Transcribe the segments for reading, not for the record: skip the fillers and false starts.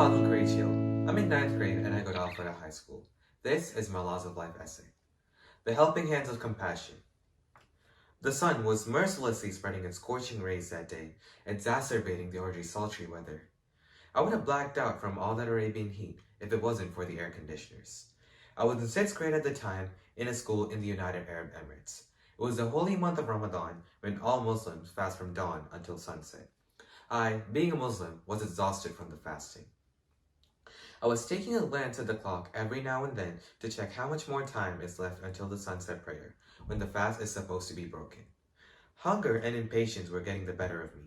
Fadil Karichiyil. I'm in 9th grade and I go to Alpharetta High School. This is my Laws of Life essay. The Helping Hands of Compassion. The sun was mercilessly spreading its scorching rays that day, exacerbating the already sultry weather. I would have blacked out from all that Arabian heat if it wasn't for the air conditioners. I was in 6th grade at the time in a school in the United Arab Emirates. It was the holy month of Ramadan when all Muslims fast from dawn until sunset. I, being a Muslim, was exhausted from the fasting. I was taking a glance at the clock every now and then to check how much more time is left until the sunset prayer, when the fast is supposed to be broken. Hunger and impatience were getting the better of me.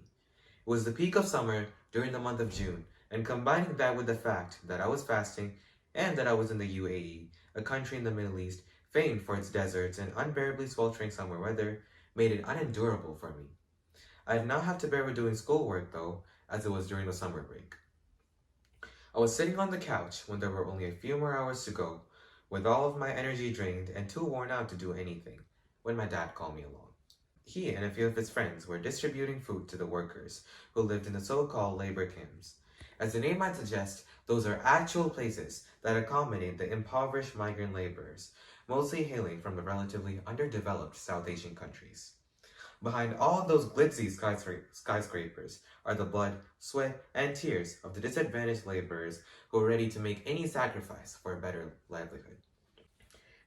It was the peak of summer during the month of June, and combining that with the fact that I was fasting and that I was in the UAE, a country in the Middle East famed for its deserts and unbearably sweltering summer weather, made it unendurable for me. I did not have to bear with doing schoolwork though, as it was during the summer break. I was sitting on the couch when there were only a few more hours to go, with all of my energy drained and too worn out to do anything, when my dad called me along. He and a few of his friends were distributing food to the workers who lived in the so-called labor camps. As the name might suggest, those are actual places that accommodate the impoverished migrant laborers, mostly hailing from the relatively underdeveloped South Asian countries. Behind all those glitzy skyscrapers are the blood, sweat, and tears of the disadvantaged laborers who are ready to make any sacrifice for a better livelihood.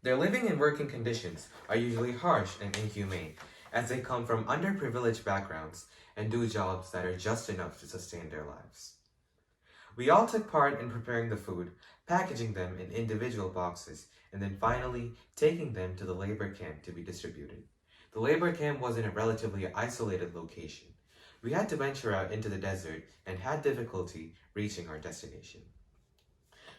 Their living and working conditions are usually harsh and inhumane, as they come from underprivileged backgrounds and do jobs that are just enough to sustain their lives. We all took part in preparing the food, packaging them in individual boxes, and then finally taking them to the labor camp to be distributed. The labor camp was in a relatively isolated location. We had to venture out into the desert and had difficulty reaching our destination.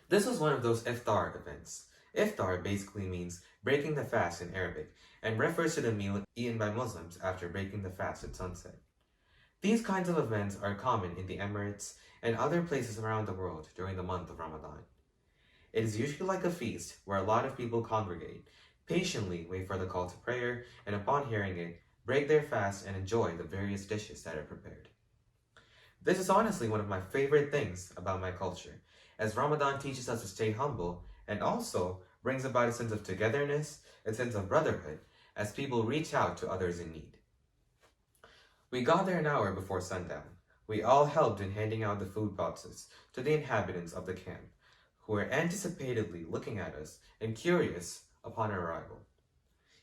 This was one of those iftar events. Iftar basically means breaking the fast in Arabic and refers to the meal eaten by Muslims after breaking the fast at sunset. These kinds of events are common in the Emirates and other places around the world during the month of Ramadan. It is usually like a feast where a lot of people congregate, patiently wait for the call to prayer, and upon hearing it, break their fast and enjoy the various dishes that are prepared. This is honestly one of my favorite things about my culture, as Ramadan teaches us to stay humble and also brings about a sense of togetherness, a sense of brotherhood, as people reach out to others in need. We got there an hour before sundown. We all helped in handing out the food boxes to the inhabitants of the camp, who were anticipatively looking at us and curious upon our arrival.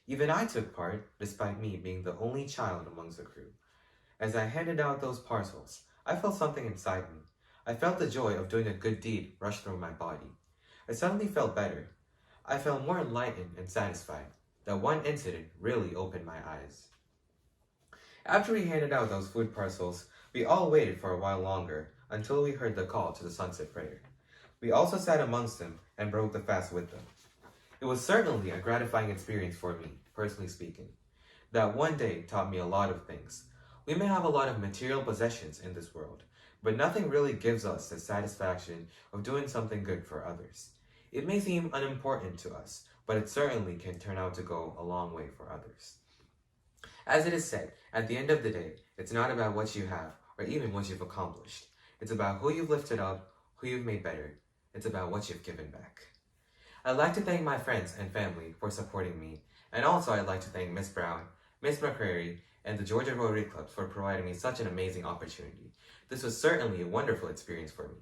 Even I took part, despite me being the only child amongst the crew. As I handed out those parcels, I felt something inside me. I felt the joy of doing a good deed rush through my body. I suddenly felt better. I felt more enlightened and satisfied. That one incident really opened my eyes. After we handed out those food parcels, we all waited for a while longer until we heard the call to the sunset prayer. We also sat amongst them and broke the fast with them. It was certainly a gratifying experience for me, personally speaking. That one day taught me a lot of things. We may have a lot of material possessions in this world, but nothing really gives us the satisfaction of doing something good for others. It may seem unimportant to us, but it certainly can turn out to go a long way for others. As it is said, at the end of the day, it's not about what you have or even what you've accomplished. It's about who you've lifted up, who you've made better. It's about what you've given back. I'd like to thank my friends and family for supporting me, and also I'd like to thank Miss Brown, Miss McCrary, and the Georgia Rotary Club for providing me such an amazing opportunity. This was certainly a wonderful experience for me.